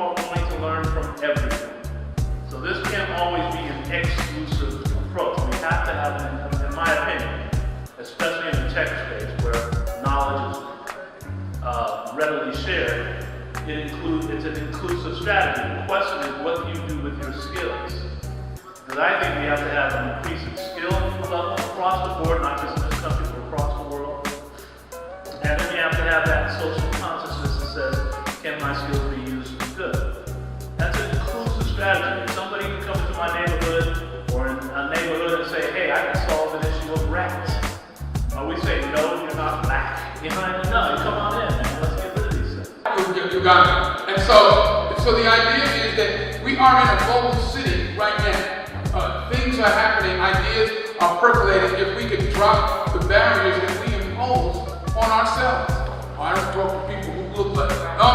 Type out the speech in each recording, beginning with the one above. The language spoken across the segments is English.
are going to learn from everything. So this can't always be an exclusive approach. We have to have, in my opinion, especially in the tech space where knowledge is readily shared, it's an inclusive strategy. The question is, what do you do with your skills? Because I think we have to have an increasing skill level across the board, not just in this country, but across the world. And then you have to have that social consciousness that says, can my skills be used for good? That's an inclusive strategy. If somebody can come into my neighborhood or in a neighborhood and say, hey, I can solve an issue of rats. Or we say, no, you're not black. You know what I mean? No, come on in, man. Let's get rid of these things. You got it. And so the idea is that we are in a global city right now. Things are happening, ideas are percolating. If we could drop the barriers that we impose on ourselves. I don't talk to people who look like that. No,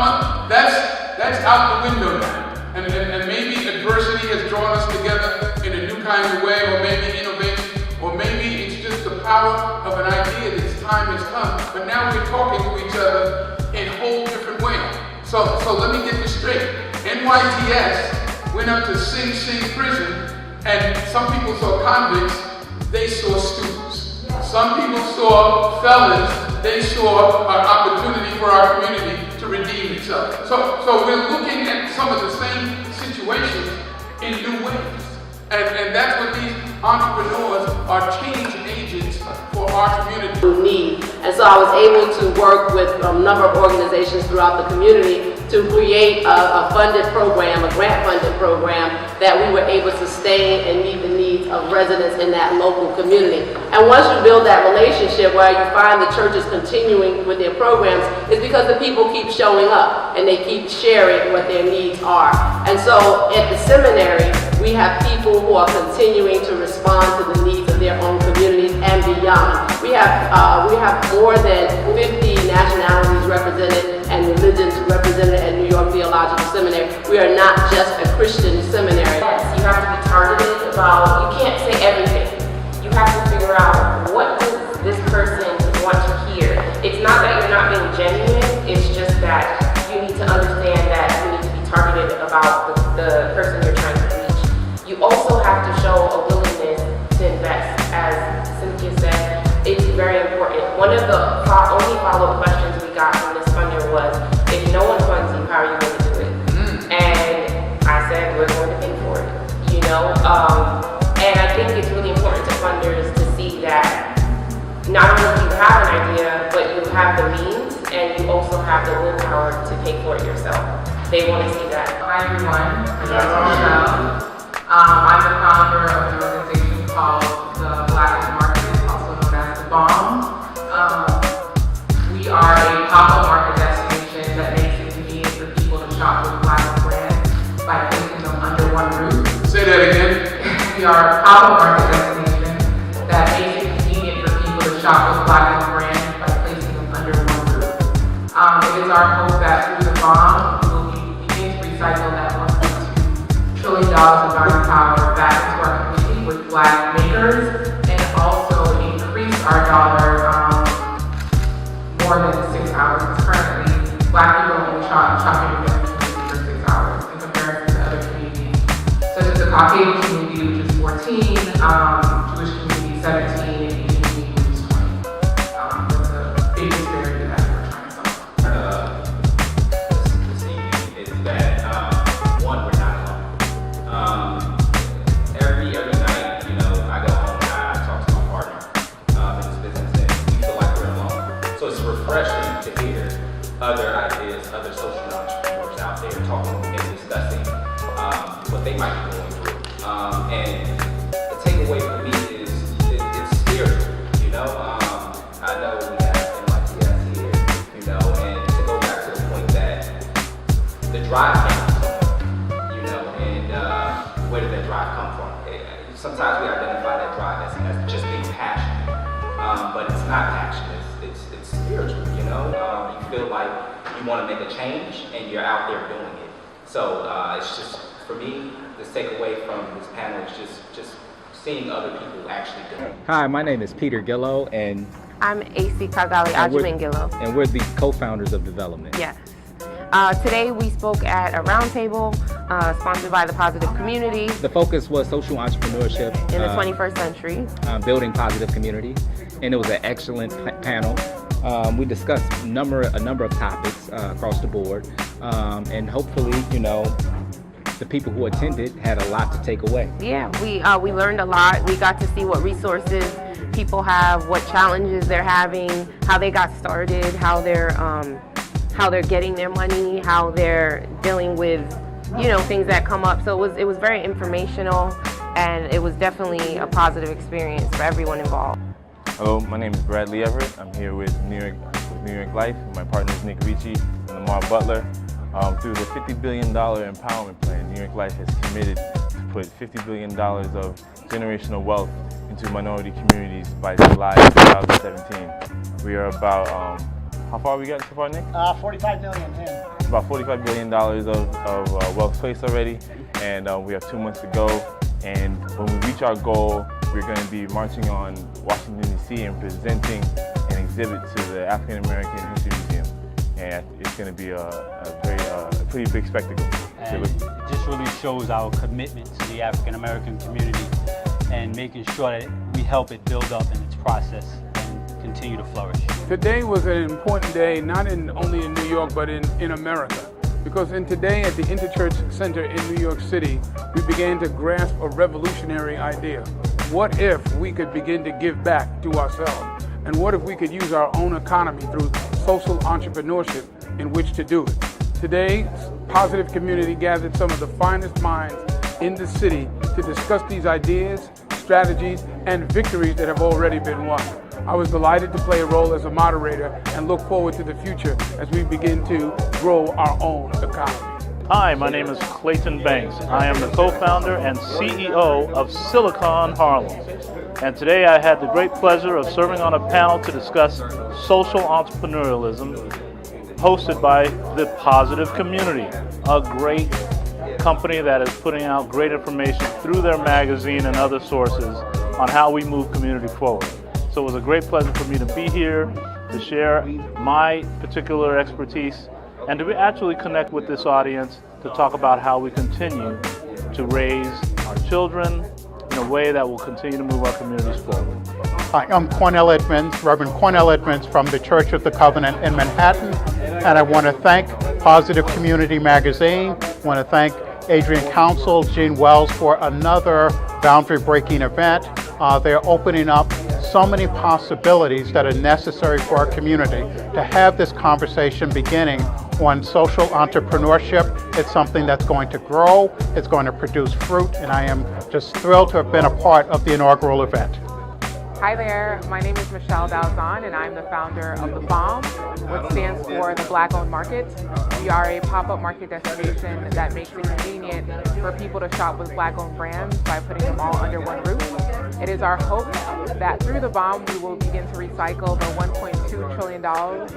that's out the window now. And maybe adversity has drawn us together in a new kind of way, or maybe innovation, or maybe it's just the power of an idea that time has come. But now we're talking to each other in a whole different way. So let me get this straight. NYTS went up to Sing Sing prison, and some people saw convicts, they saw students. Some people saw felons, they saw an opportunity for our community to redeem itself. So we're looking at some of the same situations in new ways. And that's what these entrepreneurs are change agents for our community. Need. And so I was able to work with a number of organizations throughout the community to create a funded program, a grant-funded program that we were able to sustain and meet the needs of residents in that local community. And once you build that relationship where you find the churches continuing with their programs, it's because the people keep showing up and they keep sharing what their needs are. And so at the seminary, we have people who are continuing to respond to the needs of their own communities and beyond. We have more than 50 nationalities represented and religions represented at New York Theological Seminary. We are not just a Christian seminary. Yes, you have to be targeted about, you can't say everything. You have to figure out, what does this person want to hear? It's not that you're not being genuine, it's just that you need to understand that you need to be targeted about the person you're trying to reach. You also have to show a willingness to invest. As Cynthia said, it's very important. One of the only follow-up questions we got from this funder was, if no one funds you, how are you going to do it? And I said, we're going to pay for it, you know? And I think it's really important to funders to see that not only do you have an idea, but you have the means, and you also have the willpower to pay for it yourself. They want to see that. Hi everyone, my name is Michelle. I'm the founder of an organization called the Black Market, also known as the BOMB. We are a pop-up market destination that makes it convenient for people to shop with Black brands by placing them under one roof. Say that again. We are a pop-up market destination that makes it convenient for people to shop with Black brands by placing them under one roof. It is our hope that through the BOMB, we will begin to recycle that $1.2 trillion of buying power back into our community with Black makers, and also increase our dollar more than 6 hours. Currently, Black people only shopping in the community for 6 hours in comparison to other communities, such as the Caucasian community, which is 14, Jewish community 17, and Asian community, which is 20. That's a big disparity that we're trying to solve. This evening is that one, we're not alone. Every night, you know, I go home and I talk to my partner in this business, and we feel like we're alone. So it's refreshing to hear other ideas, other social entrepreneurs out there talking and discussing what they might be going through. And the takeaway for me is it's spiritual, you know. I know we have NYTS here, you know, and to go back to the point that the drive came from somewhere, you know, and where did that drive come from? Sometimes we identify that drive as just being passionate, but it's not passion, it's spiritual, you know. You feel like you want to make a change and you're out there doing it. So it's just, for me, the takeaway from this panel is just seeing other people actually do it. Hi, my name is Peter Gillow, and I'm AC Kagali Ajumin Gillow. And we're the co-founders of Development. Yes. Today we spoke at a roundtable sponsored by the Positive Community The focus was social entrepreneurship in the 21st century. building positive community, and it was an excellent panel. We discussed a number of topics across the board, and hopefully, the people who attended had a lot to take away. Yeah, we learned a lot. We got to see what resources people have, what challenges they're having, how they got started, how they're getting their money, how they're dealing with things that come up. So it was very informational, and it was definitely a positive experience for everyone involved. Hello, my name is Bradley Everett. I'm here with New York Life. My partner is Nick Ricci and Lamar Butler. Through the $50 billion empowerment plan, New York Life has committed to put $50 billion of generational wealth into minority communities by July 2017. We are about, how far we got so far, Nick? 45 million in. About $45 billion of wealth placed already, and we have 2 months to go. And when we reach our goal, we're going to be marching on Washington, D.C. and presenting an exhibit to the African American History Museum. And it's going to be a pretty big spectacle. And it just really shows our commitment to the African American community and making sure that we help it build up in its process and continue to flourish. Today was an important day, not only in New York, but in America. Because today at the Interchurch Center in New York City, we began to grasp a revolutionary idea. What if we could begin to give back to ourselves? And what if we could use our own economy through social entrepreneurship in which to do it? Today, Positive Community gathered some of the finest minds in the city to discuss these ideas, strategies, and victories that have already been won. I was delighted to play a role as a moderator and look forward to the future as we begin to grow our own economy. Hi, my name is Clayton Banks. I am the co-founder and CEO of Silicon Harlem. And today I had the great pleasure of serving on a panel to discuss social entrepreneurialism hosted by the Positive Community, a great company that is putting out great information through their magazine and other sources on how we move community forward. So it was a great pleasure for me to be here, to share my particular expertise, and to actually connect with this audience to talk about how we continue to raise our children in a way that will continue to move our communities forward. Hi, I'm Cornell Edmonds, Reverend Cornell Edmonds from the Church of the Covenant in Manhattan, and I want to thank Positive Community Magazine. I want to thank Adrian Council, Gene Wells for another boundary-breaking event. They're opening up so many possibilities that are necessary for our community to have this conversation beginning on social entrepreneurship. It's something that's going to grow, it's going to produce fruit, and I am just thrilled to have been a part of the inaugural event. Hi there, my name is Michelle Dalzon and I'm the founder of The BOMB, which stands for the Black-Owned Market. We are a pop-up market destination that makes it convenient for people to shop with Black-owned brands by putting them all under one roof. It is our hope that through The BOMB we will begin to recycle the $1.2 trillion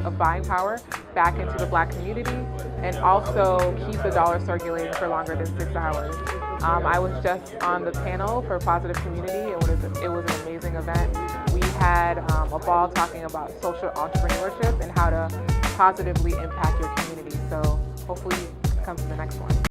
of buying power back into the Black community and also keep the dollar circulating for longer than 6 hours. I was just on the panel for Positive Community. It was an amazing event. We had a ball talking about social entrepreneurship and how to positively impact your community. So hopefully you come to the next one.